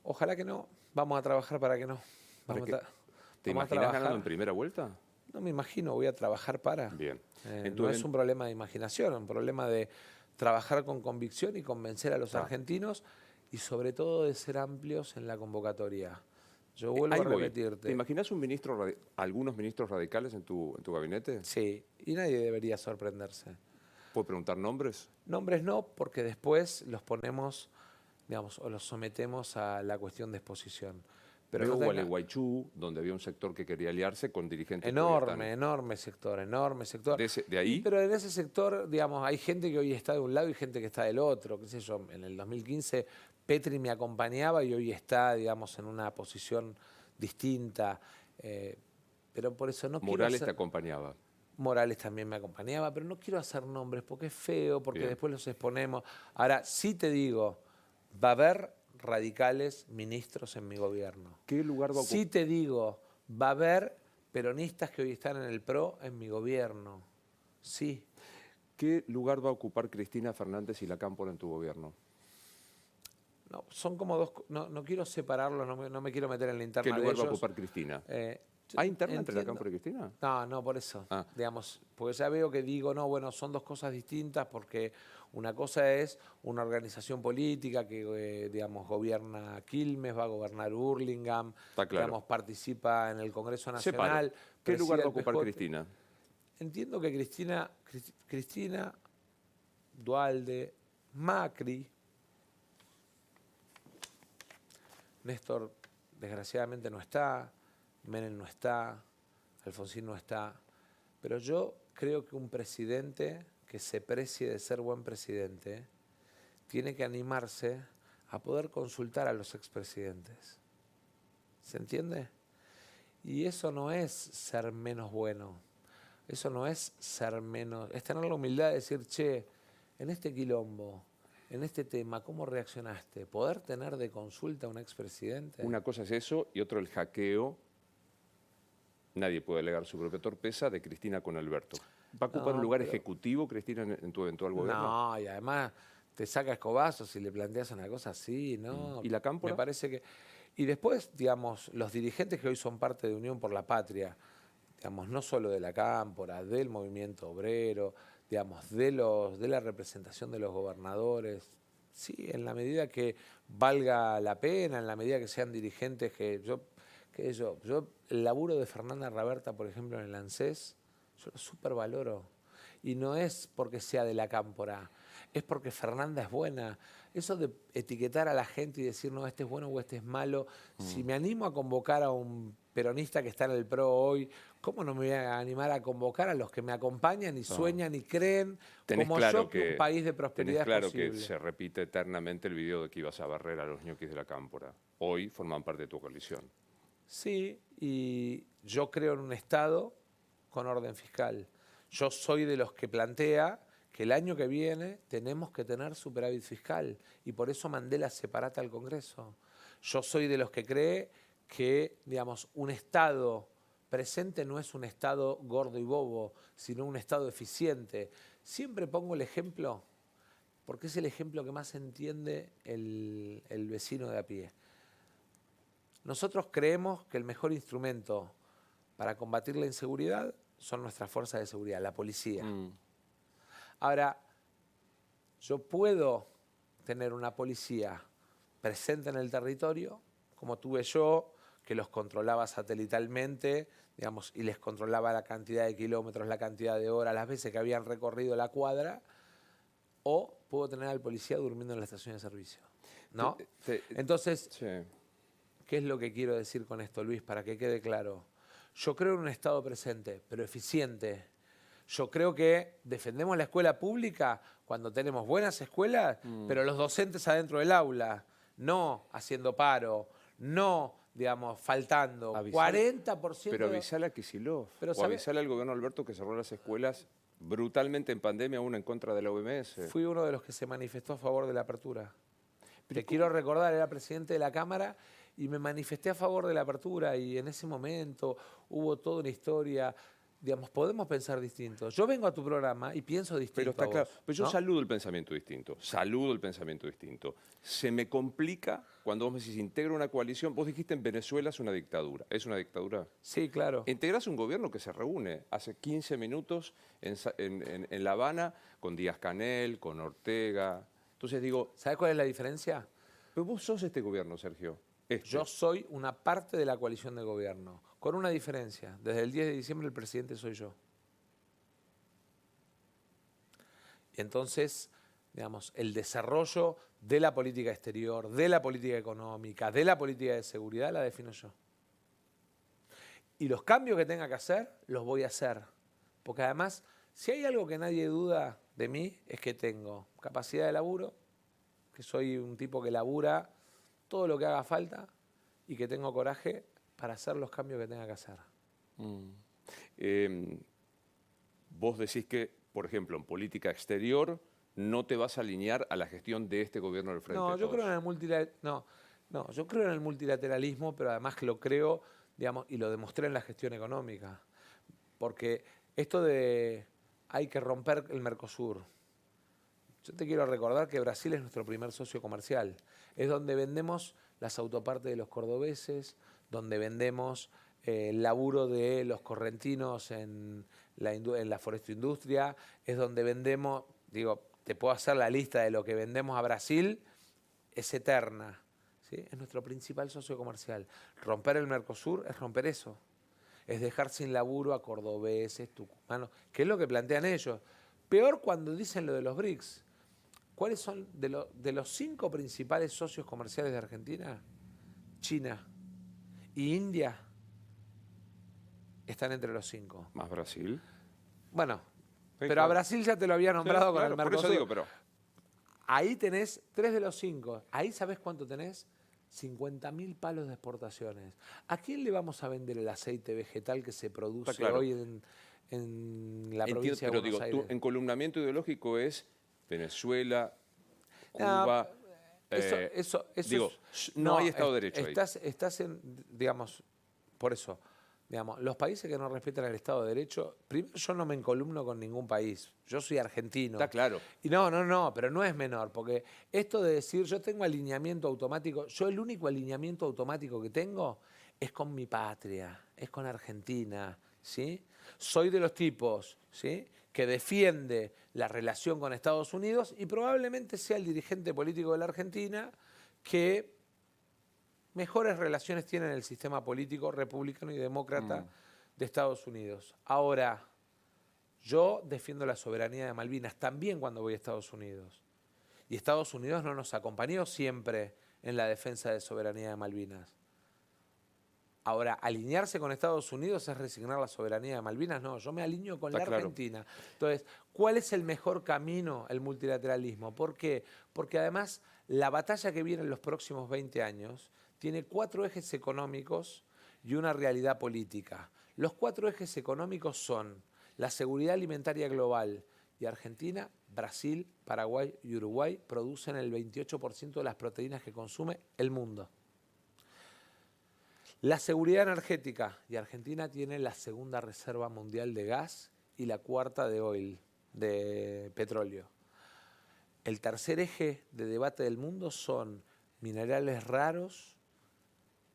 Ojalá que no. Vamos a trabajar para que no. ¿Te imaginas ganando en primera vuelta? No me imagino, voy a trabajar para. Bien. No es un problema de imaginación, es un problema de trabajar con convicción y convencer a los argentinos y sobre todo de ser amplios en la convocatoria. Yo vuelvo a repetirte. ¿Te imaginas algunos ministros radicales en tu gabinete? Sí, y nadie debería sorprenderse. ¿Puedo preguntar nombres? Nombres no, porque después los ponemos, digamos, o los sometemos a la cuestión de exposición. Pero no Gualeguaychú, donde había un sector que quería aliarse con dirigentes. Enorme sector. ¿De ahí? Pero en ese sector, digamos, hay gente que hoy está de un lado y gente que está del otro. Qué sé yo, en el 2015 Petri me acompañaba y hoy está, digamos, en una posición distinta. Pero por eso no quiero Morales te acompañaba. Morales también me acompañaba, pero no quiero hacer nombres porque es feo, porque Bien. después los exponemos. Ahora, sí te digo, va a haber radicales ministros en mi gobierno. ¿Qué lugar va a ocupar? Sí te digo, va a haber peronistas que hoy están en el PRO en mi gobierno. Sí. ¿Qué lugar va a ocupar Cristina Fernández y la Cámpora en tu gobierno? No, son como dos... No quiero separarlos, no me quiero meter en la interna de ellos. ¿Qué lugar va a ocupar Cristina? ¿Hay interna entre la Cámpora y Cristina? No, por eso. Digamos, porque ya veo que digo, no, bueno, son dos cosas distintas porque una cosa es una organización política que, digamos, gobierna Quilmes, va a gobernar Hurlingham, digamos, participa en el Congreso Nacional. ¿Qué lugar va a ocupar Cristina? Entiendo que Cristina, Duhalde, Macri, Néstor desgraciadamente no está, Menem no está, Alfonsín no está, pero yo creo que un presidente que se precie de ser buen presidente tiene que animarse a poder consultar a los expresidentes. ¿Se entiende? Y eso no es ser menos bueno, eso no es ser menos, es tener la humildad de decir, che, en este quilombo, en este tema, ¿cómo reaccionaste? ¿Poder tener de consulta a un expresidente? Una cosa es eso y otro el hackeo. Nadie puede alegar su propia torpeza de Cristina con Alberto. ¿Va a ocupar un lugar ejecutivo Cristina en tu eventual gobierno? No, y además te saca escobazos si le planteas una cosa así, ¿no? ¿Y la Cámpora? Me parece que... Y después, digamos, los dirigentes que hoy son parte de Unión por la Patria, digamos, no solo de la Cámpora, del movimiento obrero, digamos, de la representación de los gobernadores, sí, en la medida que valga la pena, en la medida que sean dirigentes que yo el laburo de Fernanda Raberta, por ejemplo, en el ANSES, yo lo supervaloro. Y no es porque sea de la Cámpora, es porque Fernanda es buena. Eso de etiquetar a la gente y decir, no, este es bueno o este es malo. Si me animo a convocar a un peronista que está en el PRO hoy, ¿cómo no me voy a animar a convocar a los que me acompañan y sueñan y creen como yo que un país de prosperidad es posible? Tenés claro que se repite eternamente el video de que ibas a barrer a los ñoquis de la Cámpora. Hoy forman parte de tu coalición. Sí, y yo creo en un Estado con orden fiscal. Yo soy de los que plantea que el año que viene tenemos que tener superávit fiscal y por eso mandé la separata al Congreso. Yo soy de los que cree que, digamos, un Estado presente no es un Estado gordo y bobo, sino un Estado eficiente. Siempre pongo el ejemplo, porque es el ejemplo que más entiende el vecino de a pie. Nosotros creemos que el mejor instrumento para combatir la inseguridad son nuestras fuerzas de seguridad, la policía. Ahora, yo puedo tener una policía presente en el territorio, como tuve yo, que los controlaba satelitalmente, digamos, y les controlaba la cantidad de kilómetros, la cantidad de horas, las veces que habían recorrido la cuadra, o puedo tener al policía durmiendo en la estación de servicio, ¿no? Entonces, sí. ¿qué es lo que quiero decir con esto, Luis, para que quede claro? Yo creo en un Estado presente, pero eficiente. Yo creo que defendemos la escuela pública cuando tenemos buenas escuelas, pero los docentes adentro del aula, no haciendo paro, no, digamos, faltando. 40%. Pero avisale a Kicillof, o avisale al gobierno de Alberto que cerró las escuelas brutalmente en pandemia, aún en contra de la OMS. Fui uno de los que se manifestó a favor de la apertura. Te quiero recordar, era presidente de la Cámara y me manifesté a favor de la apertura y en ese momento hubo toda una historia. Digamos, podemos pensar distinto. Yo vengo a tu programa y pienso distinto. Pero está claro. Pero yo ¿no? saludo el pensamiento distinto. Saludo el pensamiento distinto. Se me complica cuando vos me decís integra una coalición. Vos dijiste en Venezuela es una dictadura. ¿Es una dictadura? Sí, claro. Integrás un gobierno que se reúne hace 15 minutos en La Habana con Díaz-Canel, con Ortega. Entonces digo... ¿Sabes cuál es la diferencia? Pero vos sos este gobierno, Sergio. Yo soy una parte de la coalición de gobierno, con una diferencia. Desde el 10 de diciembre el presidente soy yo. Y entonces, digamos, el desarrollo de la política exterior, de la política económica, de la política de seguridad, la defino yo. Y los cambios que tenga que hacer, los voy a hacer. Porque además, si hay algo que nadie duda de mí, es que tengo capacidad de laburo, que soy un tipo que labura todo lo que haga falta y que tengo coraje para hacer los cambios que tenga que hacer. Vos decís que, por ejemplo, en política exterior no te vas a alinear a la gestión de este gobierno del Frente de Todos. Yo creo en el multilateralismo, pero además que lo creo, digamos, y lo demostré en la gestión económica. Porque esto de hay que romper el Mercosur. Yo te quiero recordar que Brasil es nuestro primer socio comercial. Es donde vendemos las autopartes de los cordobeses, donde vendemos el laburo de los correntinos en la forestoindustria, es donde vendemos, digo, te puedo hacer la lista de lo que vendemos a Brasil, es eterna, ¿sí? Es nuestro principal socio comercial. Romper el Mercosur es romper eso, es dejar sin laburo a cordobeses, tucumanos, que es lo que plantean ellos. Peor cuando dicen lo de los BRICS. ¿Cuáles son de los 5 principales socios comerciales de Argentina? China y India están entre los 5. ¿Más Brasil? Bueno, pero a Brasil ya te lo había nombrado con el Mercosur. Por eso digo, pero... Ahí tenés 3 de los 5. Ahí ¿sabés cuánto tenés? 50.000 palos de exportaciones. ¿A quién le vamos a vender el aceite vegetal que se produce hoy en la provincia de Buenos Aires? Tu encolumnamiento ideológico es Venezuela, Cuba... no hay Estado de Derecho ahí. Estás en, digamos, por eso, digamos, los países que no respetan el Estado de Derecho, primero yo no me encolumno con ningún país, yo soy argentino. Está claro. Y pero no es menor, porque esto de decir yo tengo alineamiento automático, yo el único alineamiento automático que tengo es con mi patria, es con Argentina, ¿sí? Soy de los tipos, ¿sí?, que defiende la relación con Estados Unidos y probablemente sea el dirigente político de la Argentina que mejores relaciones tiene en el sistema político republicano y demócrata de Estados Unidos. Ahora, yo defiendo la soberanía de Malvinas también cuando voy a Estados Unidos. Y Estados Unidos no nos acompañó siempre en la defensa de soberanía de Malvinas. Ahora, alinearse con Estados Unidos es resignar la soberanía de Malvinas. No, yo me alineo con la Argentina. Entonces, ¿cuál es el mejor camino? El multilateralismo. ¿Por qué? Porque además la batalla que viene en los próximos 20 años tiene 4 ejes económicos y una realidad política. Los 4 ejes económicos son la seguridad alimentaria global, y Argentina, Brasil, Paraguay y Uruguay producen el 28% de las proteínas que consume el mundo. La seguridad energética, y Argentina tiene la 2ª reserva mundial de gas y la 4ª de oil, de petróleo. El tercer eje de debate del mundo son minerales raros,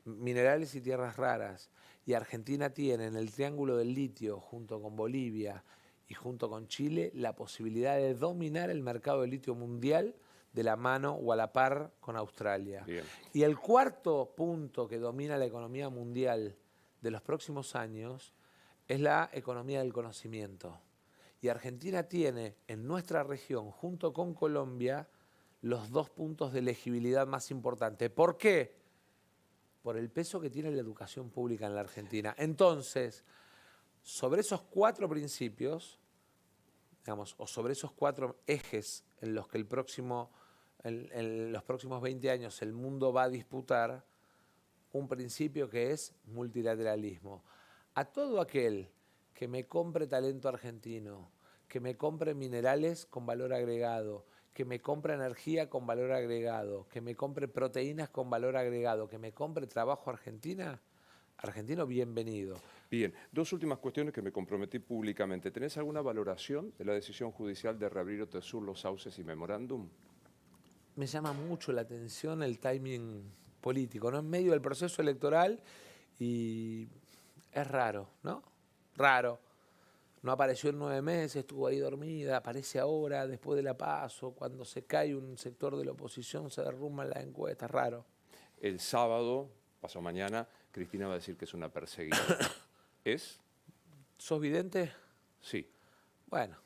minerales y tierras raras. Y Argentina tiene en el Triángulo del Litio, junto con Bolivia y junto con Chile la posibilidad de dominar el mercado de litio mundial de la mano o a la par con Australia. Bien. Y el cuarto punto que domina la economía mundial de los próximos años es la economía del conocimiento. Y Argentina tiene en nuestra región, junto con Colombia, los 2 puntos de elegibilidad más importantes. ¿Por qué? Por el peso que tiene la educación pública en la Argentina. Entonces, sobre esos 4 principios, digamos, o sobre esos 4 ejes en los que en los próximos 20 años el mundo va a disputar, un principio que es multilateralismo. A todo aquel que me compre talento argentino, que me compre minerales con valor agregado, que me compre energía con valor agregado, que me compre proteínas con valor agregado, que me compre trabajo argentino, bienvenido. Bien, 2 últimas cuestiones que me comprometí públicamente. ¿Tenés alguna valoración de la decisión judicial de reabrir OTESUR, Los Sauces y Memorándum? Me llama mucho la atención el timing político, ¿no? En medio del proceso electoral, y es raro, ¿no? Raro. No apareció en 9 meses, estuvo ahí dormida, aparece ahora, después de la PASO, cuando se cae un sector de la oposición, se derrumban las encuestas, raro. El sábado, pasado mañana, Cristina va a decir que es una perseguida. ¿Es? ¿Sos vidente? Sí. Bueno,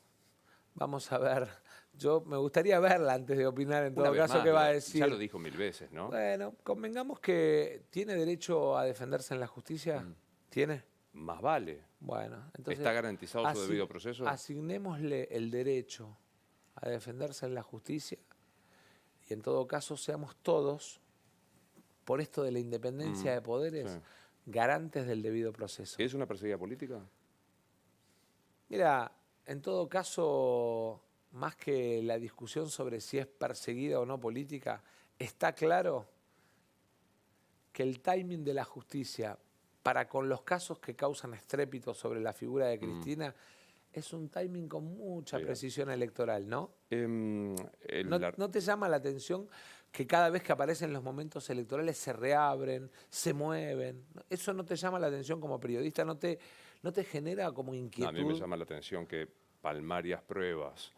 vamos a ver. Yo me gustaría verla antes de opinar, en Una todo vez caso, más, qué va a ya decir. lo dijo 1000 veces, ¿no? Bueno, convengamos que tiene derecho a defenderse en la justicia. ¿Tiene? Más vale. Bueno, entonces... ¿Está garantizado su debido proceso? Asignémosle el derecho a defenderse en la justicia y en todo caso seamos todos, por esto de la independencia de poderes, sí. garantes del debido proceso. ¿Es una perseguida política? Mira, en todo caso, más que la discusión sobre si es perseguida o no política, está claro que el timing de la justicia para con los casos que causan estrépito sobre la figura de Cristina es un timing con mucha precisión electoral, ¿no? ¿No te llama la atención que cada vez que aparecen los momentos electorales se reabren, se mueven? ¿Eso no te llama la atención como periodista? ¿No te genera como inquietud? No, a mí me llama la atención que palmarias pruebas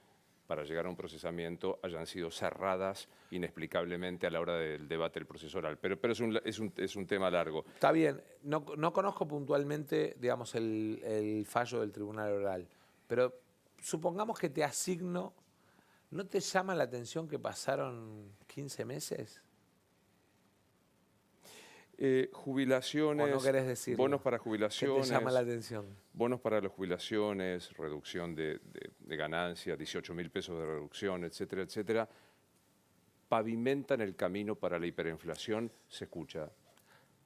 para llegar a un procesamiento hayan sido cerradas inexplicablemente a la hora del debate del proceso oral. Pero es un tema largo. Está bien, no conozco puntualmente, digamos, el fallo del tribunal oral, pero supongamos que te asigno, ¿no te llama la atención que pasaron 15 meses? Jubilaciones, ¿O no querés decirlo? bonos para jubilaciones. ¿Qué te llama la atención? Bonos para las jubilaciones, reducción de ganancias, 18.000 pesos de reducción, etcétera, etcétera. Pavimentan el camino para la hiperinflación, se escucha.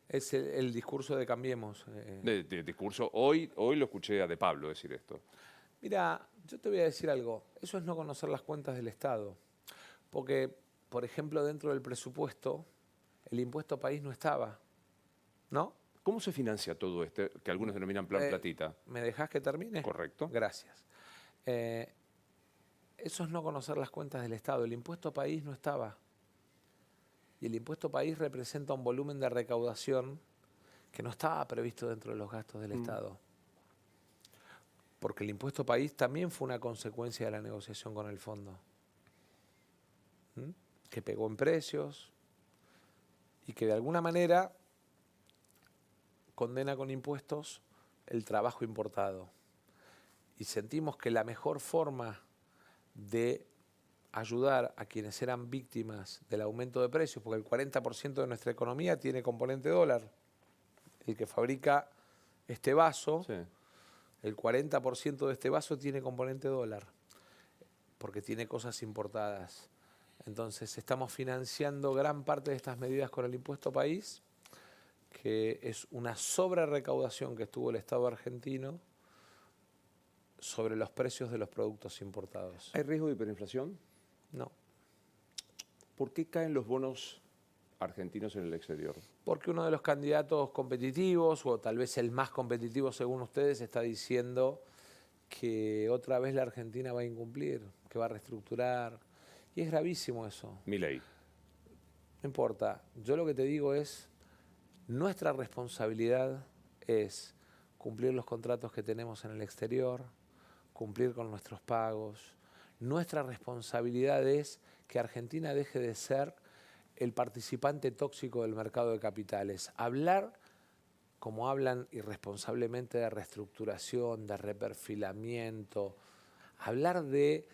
Es el discurso de Cambiemos. Discurso, hoy lo escuché a De Pablo decir esto. Mira, yo te voy a decir algo. Eso es no conocer las cuentas del Estado. Porque, por ejemplo, dentro del presupuesto, el impuesto país no estaba, ¿no? ¿Cómo se financia todo esto que algunos denominan plan platita? ¿Me dejás que termine? Correcto. Gracias. Eso es no conocer las cuentas del Estado. El impuesto país no estaba. Y el impuesto país representa un volumen de recaudación que no estaba previsto dentro de los gastos del Estado. Porque el impuesto país también fue una consecuencia de la negociación con el fondo. Que pegó en precios y que de alguna manera condena con impuestos el trabajo importado. Y sentimos que la mejor forma de ayudar a quienes eran víctimas del aumento de precios, porque el 40% de nuestra economía tiene componente dólar. El que fabrica este vaso, sí, el 40% de este vaso tiene componente dólar, porque tiene cosas importadas. Entonces estamos financiando gran parte de estas medidas con el impuesto país, que es una sobrerecaudación que tuvo el Estado argentino sobre los precios de los productos importados. ¿Hay riesgo de hiperinflación? No. ¿Por qué caen los bonos argentinos en el exterior? Porque uno de los candidatos competitivos, o tal vez el más competitivo según ustedes, está diciendo que otra vez la Argentina va a incumplir, que va a reestructurar. Y es gravísimo eso. Milei. No importa. Yo lo que te digo es, nuestra responsabilidad es cumplir los contratos que tenemos en el exterior, cumplir con nuestros pagos. Nuestra responsabilidad es que Argentina deje de ser el participante tóxico del mercado de capitales. Hablar, como hablan irresponsablemente, de reestructuración, de reperfilamiento, hablar de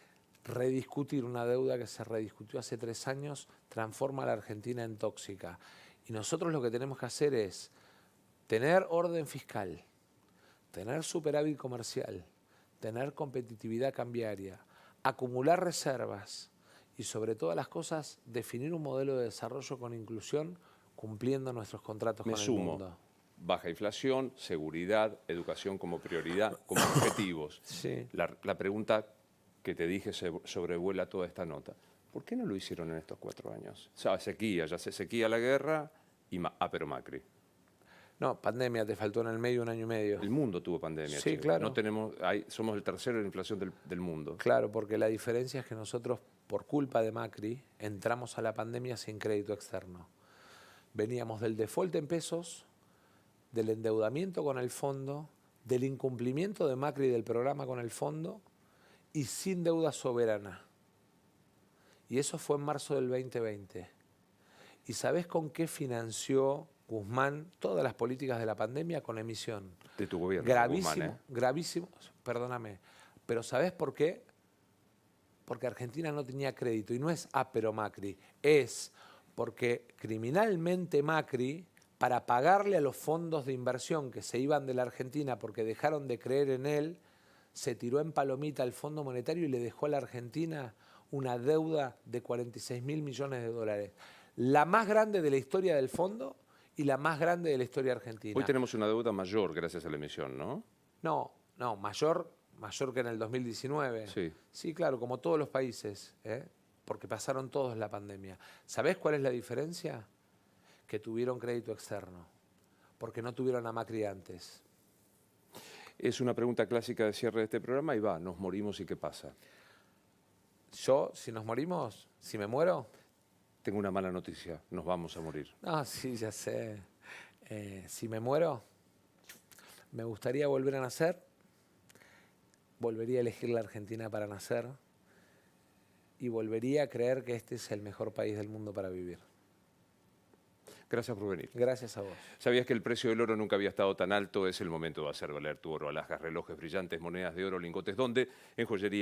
rediscutir una deuda que se rediscutió hace 3 años, transforma a la Argentina en tóxica. Y nosotros lo que tenemos que hacer es tener orden fiscal, tener superávit comercial, tener competitividad cambiaria, acumular reservas y, sobre todas las cosas, definir un modelo de desarrollo con inclusión cumpliendo nuestros contratos con el mundo. Baja inflación, seguridad, educación como prioridad, como objetivos. Sí. La pregunta que te dije sobrevuela toda esta nota. ¿Por qué no lo hicieron en estos 4 años? O sea, sequía, ya se sequía la guerra y pero Macri. No, pandemia, te faltó en el medio 1 año y medio. El mundo tuvo pandemia. Sí, Chile. claro. No somos el tercero en inflación del mundo. Claro, porque la diferencia es que nosotros, por culpa de Macri, entramos a la pandemia sin crédito externo. Veníamos del default en pesos, del endeudamiento con el fondo, del incumplimiento de Macri del programa con el fondo y sin deuda soberana. Y eso fue en marzo del 2020. ¿Y sabés con qué financió Guzmán todas las políticas de la pandemia? Con emisión. De tu gobierno, gravísimo, Guzmán, gravísimo, perdóname. Pero ¿sabés por qué? Porque Argentina no tenía crédito. Y no es pero Macri. Es porque criminalmente Macri, para pagarle a los fondos de inversión que se iban de la Argentina porque dejaron de creer en él, se tiró en palomita al Fondo Monetario y le dejó a la Argentina una deuda de 46.000 millones de dólares. La más grande de la historia del fondo y la más grande de la historia argentina. Hoy tenemos una deuda mayor gracias a la emisión, ¿no? No, mayor que en el 2019. Sí. Sí, claro, como todos los países, porque pasaron todos la pandemia. ¿Sabés cuál es la diferencia? Que tuvieron crédito externo, porque no tuvieron a Macri antes. Es una pregunta clásica de cierre de este programa y nos morimos y ¿qué pasa? Yo, si nos morimos, si me muero... Tengo una mala noticia, nos vamos a morir. No, sí, ya sé. Si me muero, me gustaría volver a nacer, volvería a elegir la Argentina para nacer y volvería a creer que este es el mejor país del mundo para vivir. Gracias por venir. Gracias a vos. ¿Sabías que el precio del oro nunca había estado tan alto? Es el momento de hacer valer tu oro. Alhajas, relojes brillantes, monedas de oro, lingotes. ¿Dónde? En Joyería